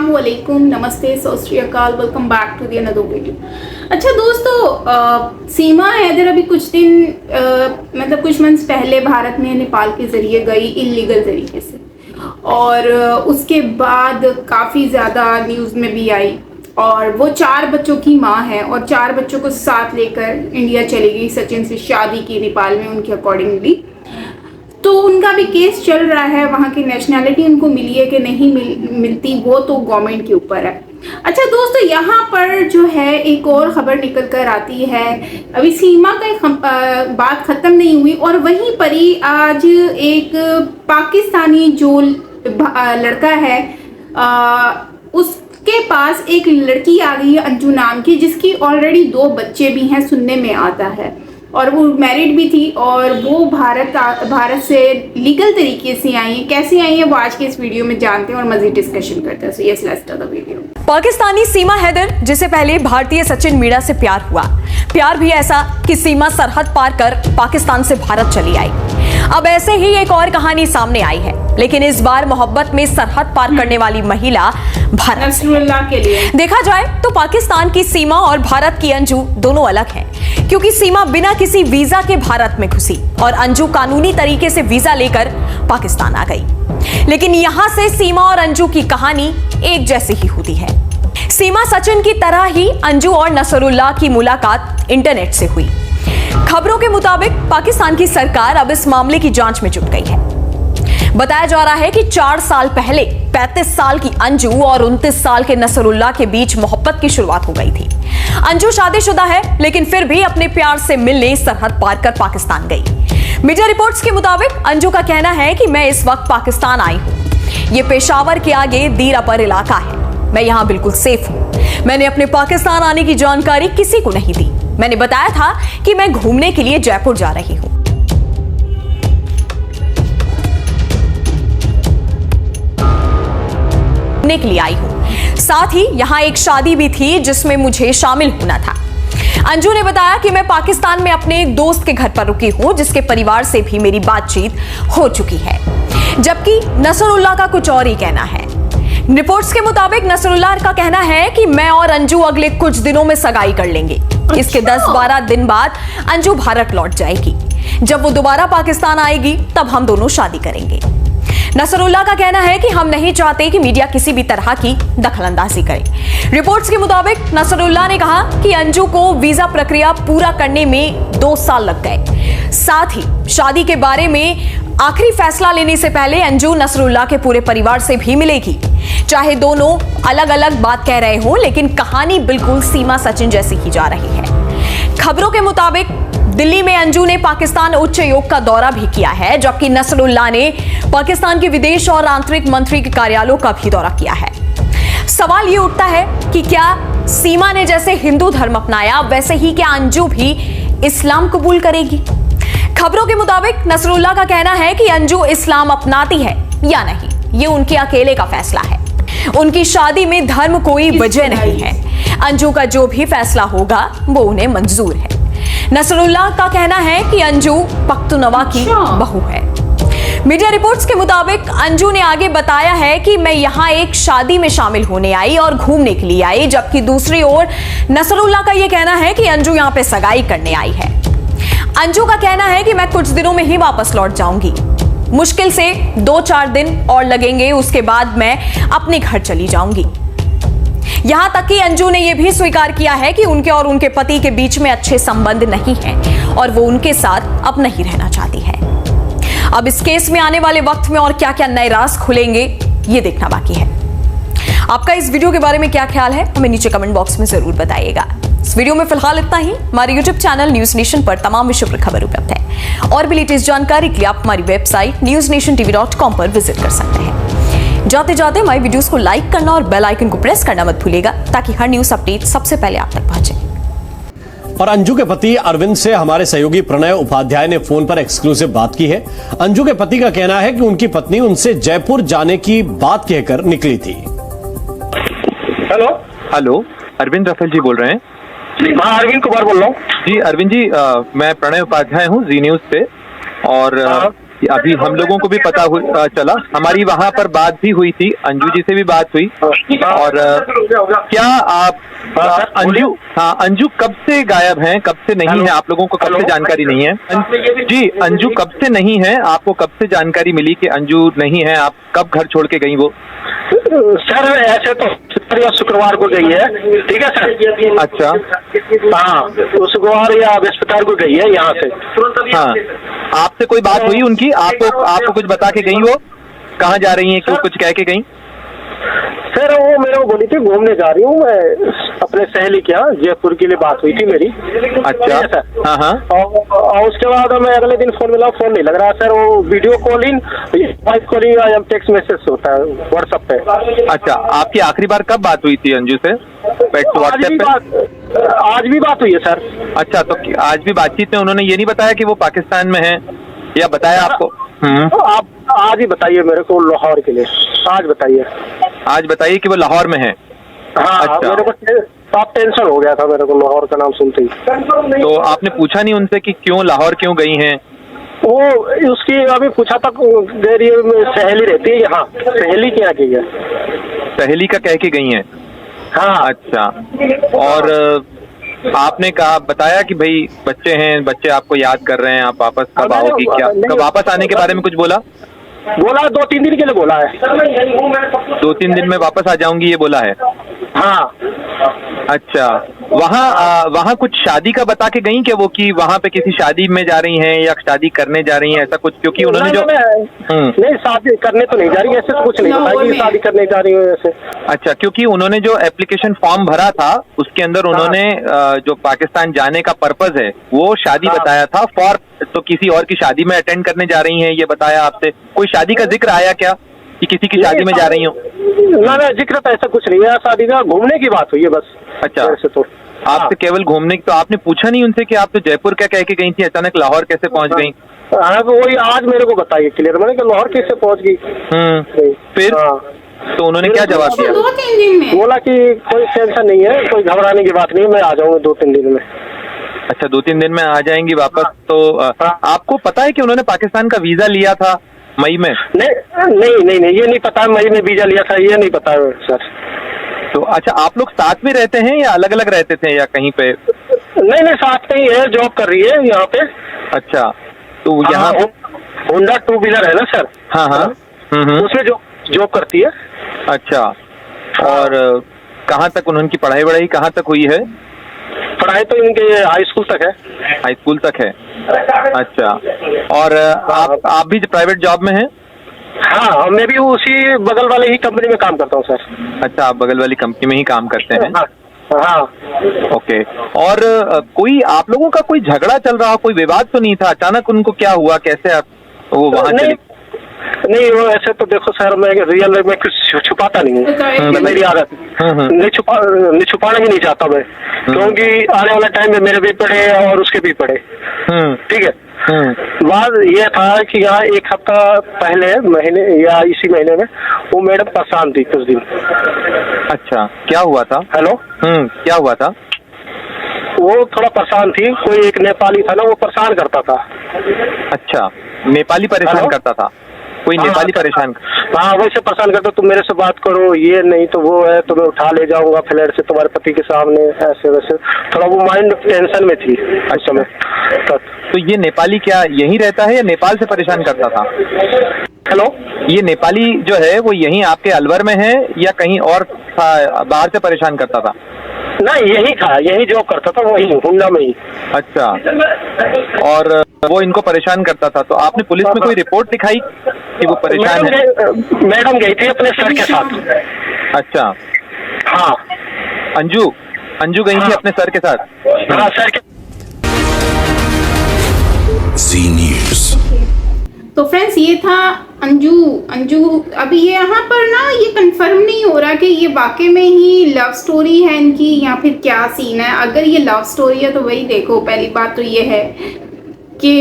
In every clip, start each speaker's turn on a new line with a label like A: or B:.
A: अस्सलामुअलैकुम, नमस्ते, Sat Shri Akal, welcome back to the another video. अच्छा दोस्तों, सीमा हैदर अभी कुछ दिन मतलब कुछ मंथ्स पहले भारत में नेपाल के ज़रिए गई इलीगल तरीके से, और उसके बाद काफ़ी ज़्यादा न्यूज़ में भी आई, और वो 4 बच्चों की माँ है और 4 बच्चों को साथ लेकर इंडिया चली गई। सचिन से शादी की नेपाल में उनके अकॉर्डिंगली, तो उनका भी केस चल रहा है। वहाँ की नेशनैलिटी उनको मिली है कि नहीं मिलती, वो तो गवर्नमेंट के ऊपर है। अच्छा दोस्तों, यहाँ पर जो है एक और ख़बर निकल कर आती है। अभी सीमा का बात ख़त्म नहीं हुई, और वहीं पर ही आज एक पाकिस्तानी जो लड़का है उसके पास एक लड़की आ गई है अंजू नाम की, जिसकी ऑलरेडी 2 बच्चे भी हैं, सुनने में आता है, और वो मैरिड भी थी, और वो भारत से लीगल तरीके से आई है। कैसे आई है वो आज के इस वीडियो में जानते हैं और मजीद डिस्कशन करते हैं। So yes, let's start the video.
B: Pakistani Seema Haider, जिसे पहले भारतीय सचिन मीणा से प्यार हुआ, प्यार भी ऐसा कि सीमा सरहद पार कर पाकिस्तान से भारत चली आई। अब ऐसे ही एक और कहानी सामने आई है, लेकिन इस बार मोहब्बत में सरहद पार करने वाली महिला भारत
A: नसरुल्लाह के लिए।
B: देखा जाए तो पाकिस्तान की सीमा और भारत की अंजू दोनों अलग हैं, क्योंकि सीमा बिना किसी वीजा के भारत में घुसी और अंजू कानूनी तरीके से वीजा लेकर पाकिस्तान आ गई। लेकिन यहां से सीमा और अंजू की कहानी एक जैसी ही होती है। सीमा सचिन की तरह ही अंजू और नसरुल्लाह की मुलाकात इंटरनेट से हुई। खबरों के मुताबिक पाकिस्तान की सरकार अब इस मामले की जांच में जुट गई है। बताया जा रहा है कि 4 साल पहले 35 साल की अंजू और 29 साल के नसरुल्लाह के बीच मोहब्बत की शुरुआत हो गई थी। अंजू शादीशुदा है, लेकिन फिर भी अपने प्यार से मिलने सरहद पार कर पाकिस्तान गई। मीडिया रिपोर्ट्स के मुताबिक अंजू का कहना है कि मैं इस वक्त पाकिस्तान आई हूं। ये पेशावर के आगे दीरापर इलाका है, मैं यहाँ बिल्कुल सेफ हूँ। मैंने अपने पाकिस्तान आने की जानकारी किसी को नहीं दी। मैंने बताया था कि मैं घूमने के लिए जयपुर जा रही हूँ। के लिए आई हूं। साथ ही यहां एक शादी भी थी जिसमें मुझे शामिल होना था। अंजू ने बताया कि मैं पाकिस्तान में अपने एक दोस्त के घर पर रुकी हूं, जिसके परिवार से भी मेरी बातचीत हो चुकी है। जबकि नसरुल्लाह का कुछ और ही कहना है। रिपोर्ट्स के मुताबिक नसरुल्लाह का कहना है कि मैं और अंजू अगले कुछ दिनों में सगाई कर लेंगे। इसके 10-12 दिन बाद अंजू भारत लौट जाएगी। जब वो दोबारा पाकिस्तान आएगी तब हम दोनों शादी करेंगे। नसरुल्लाह का कहना है कि हम नहीं चाहते कि मीडिया किसी भी तरह की दखलंदाजी करे। रिपोर्ट्स के मुताबिक नसरुल्लाह ने कहा कि अंजू को वीजा प्रक्रिया पूरा करने में 2 साल लग गए। साथ ही शादी के बारे में आखिरी फैसला लेने से पहले अंजू नसरुल्लाह के पूरे परिवार से भी मिलेगी। चाहे दोनों अलग अलग बात कह रहे हो, लेकिन कहानी बिल्कुल सीमा सचिन जैसी ही जा रही है। खबरों के मुताबिक दिल्ली में अंजू ने पाकिस्तान उच्च आयोग का दौरा भी किया है, जबकि नसरुल्लाह ने पाकिस्तान के विदेश और आंतरिक मंत्री के कार्यालयों का भी दौरा किया है। सवाल ये उठता है कि क्या सीमा ने जैसे हिंदू धर्म अपनाया, वैसे ही क्या अंजू भी इस्लाम कबूल करेगी? खबरों के मुताबिक नसरुल्लाह का कहना है कि अंजू इस्लाम अपनाती है या नहीं, ये उनके अकेले का फैसला है। उनकी शादी में धर्म कोई वजह नहीं है। अंजू का जो भी फैसला होगा वो उन्हें मंजूर है। नसरुल्लाह का कहना है कि अंजू पख्तूनवा की बहू है। मीडिया रिपोर्ट्स के मुताबिक अंजू ने आगे बताया है कि मैं यहाँ एक शादी में शामिल होने आई और घूमने के लिए आई, जबकि दूसरी ओर नसरुल्लाह का यह कहना है कि अंजू यहाँ पे सगाई करने आई है। अंजू का कहना है कि मैं कुछ दिनों में ही वापस लौट जाऊंगी। मुश्किल से 2-4 दिन और लगेंगे, उसके बाद मैं अपने घर चली जाऊंगी। यहां तक कि अंजू ने यह भी स्वीकार किया है कि उनके और उनके पति के बीच में अच्छे संबंध नहीं हैं और वो उनके साथ अब नहीं रहना चाहती है। अब इस केस में आने वाले वक्त में और क्या-क्या नए राज खुलेंगे, ये देखना बाकी है। आपका इस वीडियो के बारे में क्या ख्याल है, हमें नीचे कमेंट बॉक्स में जरूर बताइएगा। इस वीडियो में फिलहाल इतना ही। हमारे यूट्यूब चैनल न्यूज नेशन पर तमाम विषयों पर खबर उपलब्ध है, और भी लेटेस्ट जानकारी के लिए आप हमारी वेबसाइट newsnationtv.com पर विजिट कर सकते हैं। जाते जाते हमारी वीडियोस को लाइक करना और बेल आइकन को प्रेस करना मत भूलिएगा, ताकि हर न्यूज अपडेट सबसे पहले आप तक पहुंचे।
C: और अंजू के पति अरविंद से हमारे सहयोगी प्रणय उपाध्याय ने फोन पर एक्सक्लूसिव बात की है। अंजू के पति का कहना है कि उनकी पत्नी उनसे जयपुर जाने की बात कहकर निकली थी।
D: हेलो, अरविंद रफेल जी बोल रहे हैं?
E: हाँ, अरविंद कुमार बोल रहा हूँ।
D: जी अरविंद जी, मैं प्रणय उपाध्याय हूँ जी न्यूज से, और अभी हम लोगों को भी पता चला, हमारी वहाँ पर बात भी हुई थी, अंजू जी से भी बात हुई। और क्या आप अंजू कब से गायब हैं, कब से नहीं है, आप लोगों को कब से जानकारी नहीं है? जी, अंजू कब से नहीं है, आपको कब से जानकारी मिली कि अंजू नहीं है, आप कब घर छोड़ के गई वो?
E: सर ऐसे तो शुक्रवार को गई है, ठीक है सर।
D: अच्छा,
E: हाँ, शुक्रवार या बृहस्पतिवार को गई है यहाँ से।
D: हाँ, आपसे कोई बात हुई उनकी? आपको कुछ बता के गई वो? कहाँ जा रही हैं, क्यों कुछ कह के गई?
E: सर वो मेरे को बोली थी घूमने जा रही हूँ मैं अपने सहेली के यहाँ, जयपुर के लिए बात हुई थी मेरी।
D: अच्छा,
E: सर।
D: हाँ।
E: और उसके बाद मैं अगले दिन फोन मिला, फोन नहीं लग रहा सर। वो वीडियो कॉलिंग, वॉइस कॉलिंग या टेक्स्ट मैसेज होता है व्हाट्सएप पे।
D: अच्छा, आपकी आखिरी बार कब बात हुई थी अंजू से व्हाट्सएप पे?
E: आज भी बात हुई है सर।
D: अच्छा, तो आज भी बातचीत में उन्होंने ये नहीं बताया कि वो पाकिस्तान में है, या बताया आपको?
E: आप आज ही बताइए मेरे को, लाहौर के लिए आज बताइए।
D: आज बताइए कि वो लाहौर में है।
E: हाँ,
D: अच्छा।
E: मेरे को आप टेंशन हो गया था मेरे को लाहौर का नाम सुनते ही।
D: तो आपने पूछा नहीं उनसे कि क्यों लाहौर क्यों गई हैं?
E: वो उसकी अभी पूछा था, देरी सहेली रहती है यहाँ, सहेली क्या की है?
D: सहेली का कह के गई हैं?
E: हाँ।
D: अच्छा, और आपने कहा, बताया कि भाई बच्चे हैं, बच्चे आपको याद कर रहे हैं, आप वापस कब आओगी, क्या कब वापस आने के बारे में कुछ बोला?
E: 2-3 दिन के लिए बोला है।
D: 2-3 दिन में वापस आ जाऊंगी ये बोला है?
E: हाँ।
D: अच्छा, वहाँ कुछ शादी का बता के गई क्या वो, कि वहाँ पे किसी शादी में जा रही हैं या शादी करने जा रही हैं, ऐसा कुछ? क्योंकि उन्होंने जो
E: नहीं, शादी करने तो नहीं जा रही, ऐसे तो कुछ नहीं बताया कि शादी करने जा रही हूँ ऐसे।
D: अच्छा, क्योंकि उन्होंने जो एप्लीकेशन फॉर्म भरा था उसके अंदर उन्होंने जो पाकिस्तान जाने का पर्पज है वो शादी बताया था, तो किसी और की शादी में अटेंड करने जा रही हैं ये बताया आपसे? कोई शादी का जिक्र आया क्या कि किसी की शादी में जा रही हूँ?
E: ना, जिक्र तो ऐसा कुछ नहीं है, शादी का घूमने की बात हुई है बस।
D: अच्छा,
E: वैसे तो
D: आपसे केवल घूमने की, तो आपने पूछा नहीं उनसे कि आप तो जयपुर क्या कह के गई थी, अचानक लाहौर कैसे पहुंच गई?
E: हाँ, तो वही आज मेरे को बताइए क्लियर, मैंने कहा लाहौर कैसे पहुंच गई।
D: फिर तो उन्होंने क्या जवाब दिया?
A: 2-3 दिन में
E: बोला कि कोई टेंशन नहीं है, कोई घबराने की बात नहीं है, मैं आ जाऊंगा 2-3 दिन में।
D: अच्छा, 2-3 दिन में आ जाएंगी वापस। तो आपको पता है कि उन्होंने पाकिस्तान का वीजा लिया था मई में?
E: नहीं, ये नहीं पता मई में वीजा लिया था, ये नहीं पता सर।
D: तो अच्छा, आप लोग साथ में रहते हैं या अलग अलग रहते थे या कहीं पे?
E: नहीं, साथ में ही है, जॉब कर रही है यहाँ पे।
D: अच्छा, तो यहाँ
E: होंडा 2 व्हीलर है ना सर?
D: हाँ।
E: उसमें जॉब करती है।
D: अच्छा, और कहाँ तक उन्होंने पढ़ाई कहाँ तक हुई है?
E: पढ़ाई तो इनके हाई स्कूल तक है।
D: हाई स्कूल तक है? अच्छा, और आप भी प्राइवेट जॉब में हैं?
E: हाँ, मैं भी उसी बगल वाले ही कंपनी में काम करता हूँ सर।
D: अच्छा, आप बगल वाली कंपनी में ही काम करते हैं?
E: हाँ।
D: ओके, और कोई आप लोगों का कोई झगड़ा चल रहा, कोई विवाद तो नहीं था? अचानक उनको क्या हुआ, कैसे आप वो वहाँ चले?
E: नहीं, वो ऐसे तो देखो सर, मैं रियल में कुछ छुपाता नहीं हूँ, मेरी आदत नहीं छुपाना भी नहीं चाहता मैं, क्योंकि आने वाले टाइम में मेरे भी पड़े और उसके भी पड़े। ठीक है। बात ये था कि यहाँ 1 हफ्ता पहले महीने या इसी महीने में वो मैडम परेशान थी कुछ दिन।
D: अच्छा, क्या हुआ था?
E: हेलो,
D: क्या हुआ था?
E: वो थोड़ा परेशान थी, कोई एक नेपाली था ना, वो परेशान करता था।
D: अच्छा, नेपाली परेशान करता था? कोई नेपाली परेशान?
E: हाँ, वैसे परेशान करता, तुम मेरे से बात करो, ये नहीं तो वो है, तुम्हें उठा ले जाऊंगा फ्लैट से तुम्हारे पति के सामने, ऐसे वैसे थोड़ा वो माइंड टेंशन में थी उस समय तक।
D: तो ये नेपाली क्या यहीं रहता है या नेपाल से परेशान करता था?
E: हेलो,
D: ये नेपाली जो है वो यहीं आपके अलवर में है या कहीं और था, बाहर से परेशान करता था?
E: ना, यही था, यही जॉब करता था, वही हुंडा में ही। अच्छा,
D: और वो इनको परेशान करता था, तो आपने पुलिस में कोई रिपोर्ट दिखाई कि वो परेशान है?
E: मैडम गई थी अपने सर के साथ।
D: अच्छा,
E: हाँ।
D: अंजू गई थी अपने सर के साथ?
E: हाँ, सर के।
F: जी न्यूज़।
A: तो फ्रेंड्स, ये था अंजू। अभी ये यहाँ पर ना ये कंफर्म नहीं हो रहा कि ये वाकई में ही लव स्टोरी है इनकी या फिर क्या सीन है। अगर ये लव स्टोरी है तो वही देखो, पहली बात तो ये है कि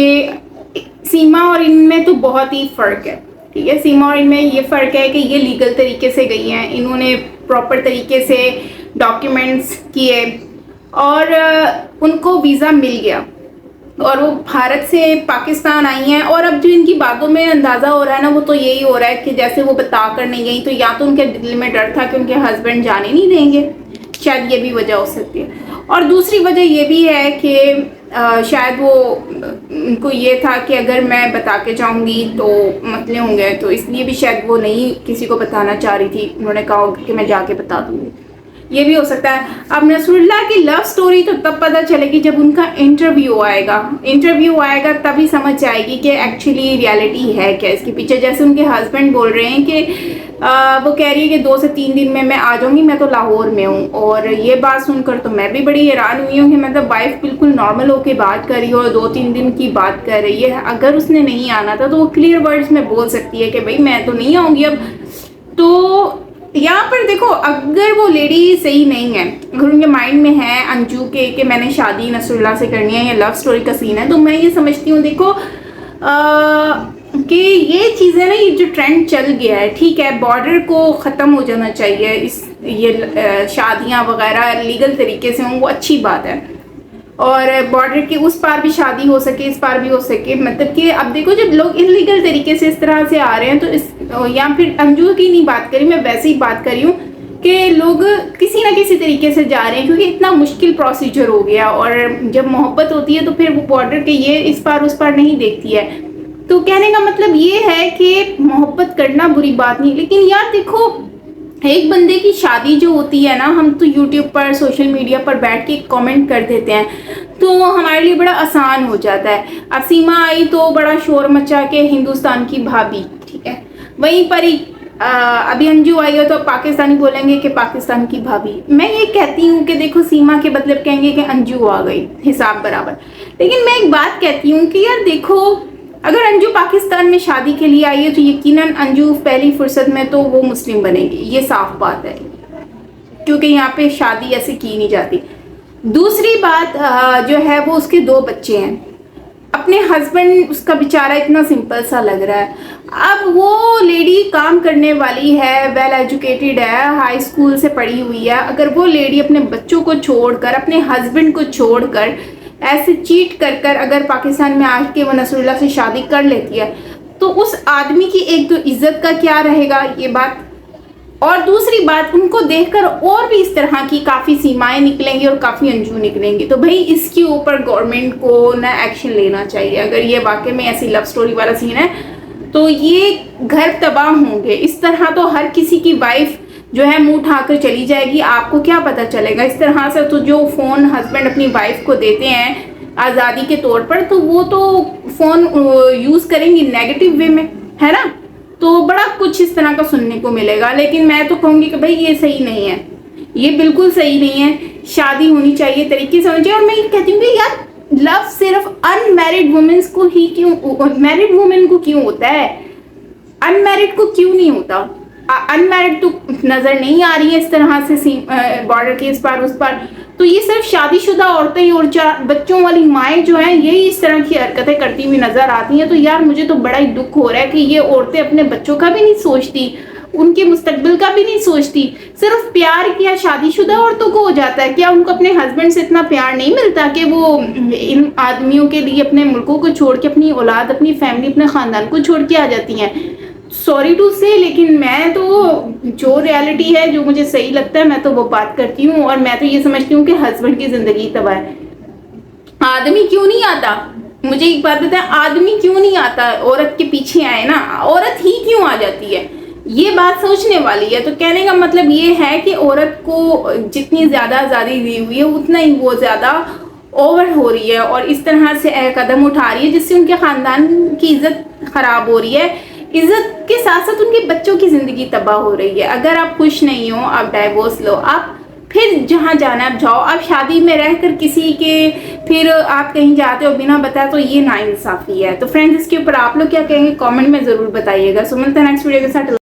A: सीमा और इनमें तो बहुत ही फ़र्क है। ठीक है, सीमा और इनमें ये फ़र्क है कि ये लीगल तरीके से गई हैं, इन्होंने प्रॉपर तरीके से डॉक्यूमेंट्स किए और उनको वीज़ा मिल गया। और वो भारत से पाकिस्तान आई हैं। और अब जो इनकी बातों में अंदाज़ा हो रहा है ना, वो तो यही हो रहा है कि जैसे वो बता कर नहीं गई, तो या तो उनके दिल में डर था कि उनके हस्बैंड जाने नहीं देंगे, शायद ये भी वजह हो सकती है। और दूसरी वजह ये भी है कि शायद वो उनको ये था कि अगर मैं बता के जाऊंगी तो मसले होंगे, तो इसलिए भी शायद वो नहीं किसी को बताना चाह रही थी। उन्होंने कहा कि मैं जाके बता दूंगी, ये भी हो सकता है। अब नसरुल्लाह की लव स्टोरी तो तब पता चलेगी जब उनका इंटरव्यू आएगा तभी समझ आएगी कि एक्चुअली रियलिटी है क्या इसके पीछे। जैसे उनके हस्बैंड बोल रहे हैं कि वो कह रही है कि 2 से 3 दिन में मैं आ जाऊंगी, मैं तो लाहौर में हूँ। और ये बात सुनकर तो मैं भी बड़ी हैरान हुई हूँ कि मतलब वाइफ बिल्कुल नॉर्मल होके बात कर रही है और 2-3 दिन की बात कर रही है। अगर उसने नहीं आना था तो वो क्लियर वर्ड्स में बोल सकती है कि भाई मैं तो नहीं आऊँगी अब। तो यहाँ पर देखो, अगर वो लेडी सही नहीं है, अगर उनके माइंड में है अंजू के कि मैंने शादी नसरुल्लाह से करनी है, या लव स्टोरी का सीन है, तो मैं ये समझती हूँ देखो कि ये चीज़ें ना, ये जो ट्रेंड चल गया है, ठीक है, बॉर्डर को ख़त्म हो जाना चाहिए। ये शादियाँ वगैरह लीगल तरीके से हों, वो अच्छी बात है। और बॉर्डर के उस पार भी शादी हो सके, इस पार भी हो सके। मतलब कि अब देखो, जब लोग इलीगल तरीके से इस तरह से आ रहे हैं, तो इस या फिर अंजू की नहीं बात करी, मैं वैसे ही बात करी हूँ कि लोग किसी ना किसी तरीके से जा रहे हैं, क्योंकि इतना मुश्किल प्रोसीजर हो गया। और जब मोहब्बत होती है तो फिर वो बॉर्डर के ये इस पार उस पार नहीं देखती है। तो कहने का मतलब ये है कि मोहब्बत करना बुरी बात नहीं, लेकिन यार देखो, एक बंदे की शादी जो होती है ना, हम तो यूट्यूब पर सोशल मीडिया पर बैठ के कमेंट कर देते हैं, तो हमारे लिए बड़ा आसान हो जाता है। अब सीमा आई तो बड़ा शोर मचा के हिंदुस्तान की भाभी, ठीक है, वहीं पर ही अभी अंजू आई हो तो पाकिस्तानी बोलेंगे कि पाकिस्तान की भाभी। मैं ये कहती हूँ कि देखो, सीमा के बदले कहेंगे कि अंजू आ गई, हिसाब बराबर। लेकिन मैं एक बात कहती हूँ कि यार देखो, अगर अंजू पाकिस्तान में शादी के लिए आई है तो यकीनन अंजू पहली फुर्सत में तो वो मुस्लिम बनेगी, ये साफ बात है, क्योंकि यहाँ पे शादी ऐसे की नहीं जाती। दूसरी बात जो है, वो उसके 2 बच्चे हैं, अपने हस्बैंड उसका बेचारा इतना सिंपल सा लग रहा है। अब वो लेडी काम करने वाली है, वेल एजुकेटेड है, हाई स्कूल से पढ़ी हुई है। अगर वो लेडी अपने बच्चों को छोड़कर, अपने हस्बैंड को छोड़कर, ऐसे चीट कर कर अगर पाकिस्तान में आके वो नसरुल्लाह से शादी कर लेती है, तो उस आदमी की एक तो इज्जत का क्या रहेगा, ये बात। और दूसरी बात, उनको देखकर और भी इस तरह की काफ़ी सीमाएं निकलेंगी और काफ़ी अंजू निकलेंगी। तो भाई इसके ऊपर गवर्नमेंट को ना एक्शन लेना चाहिए। अगर ये वाकई में ऐसी लव स्टोरी वाला सीन है तो ये घर तबाह होंगे। इस तरह तो हर किसी की वाइफ जो है मुंह उठाकर चली जाएगी, आपको क्या पता चलेगा। इस तरह से तो जो फ़ोन हस्बैंड अपनी वाइफ को देते हैं आज़ादी के तौर पर, तो वो तो फ़ोन यूज़ करेंगी नेगेटिव वे में, है ना। तो बड़ा कुछ इस तरह का सुनने को मिलेगा। लेकिन मैं तो कहूँगी कि भाई ये सही नहीं है, ये बिल्कुल सही नहीं है। शादी होनी चाहिए, तरीके से होनी चाहिए। और मैं ये कहती हूँ कि यार लव सिर्फ अनमैरिड वुमेन्स को ही क्यों, मैरिड वुमेन को क्यों होता है, अनमैरिड को क्यों नहीं होता। अनमैरिड तो नज़र नहीं आ रही है इस तरह से बॉर्डर के इस पार उस पार। तो ये सिर्फ शादीशुदा औरतें और 4 बच्चों वाली माएँ जो हैं, यही इस तरह की हरकतें करती हुई नज़र आती हैं। तो यार मुझे तो बड़ा ही दुख हो रहा है कि ये औरतें अपने बच्चों का भी नहीं सोचती, उनके मुस्तकबिल का भी नहीं सोचती। सिर्फ प्यार क्या शादीशुदा औरतों को हो जाता है क्या? उनको अपने हस्बैंड से इतना प्यार नहीं मिलता कि वो इन आदमियों के लिए अपने मुल्कों को छोड़ के, अपनी औलाद, अपनी फैमिली, अपने ख़ानदान को छोड़ के आ जाती हैं? सॉरी टू से, लेकिन मैं तो जो रियलिटी है, जो मुझे सही लगता है, मैं तो वो बात करती हूँ। और मैं तो ये समझती हूँ कि हस्बैंड की ज़िंदगी तबाह है। आदमी क्यों नहीं आता? मुझे एक बात बताएं, आदमी क्यों नहीं आता? औरत के पीछे आए ना, औरत ही क्यों आ जाती है? ये बात सोचने वाली है। तो कहने का मतलब ये है कि औरत को जितनी ज़्यादा आज़ादी दी हुई है, उतना ही वो ज़्यादा ओवर हो रही है और इस तरह से कदम उठा रही है जिससे उनके ख़ानदान की इज़्ज़त ख़राब हो रही है। इज़्ज़त के साथ साथ उनके बच्चों की ज़िंदगी तबाह हो रही है। अगर आप खुश नहीं हो, आप डाइवोर्स लो, आप फिर जहाँ जाना आप जाओ। आप शादी में रहकर किसी के फिर आप कहीं जाते हो बिना बताए, तो ये नाइंसाफ़ी है। तो फ्रेंड्स, इसके ऊपर आप लोग क्या कहेंगे कमेंट में ज़रूर बताइएगा। सो मिलते हैं नेक्स्ट वीडियो के साथ।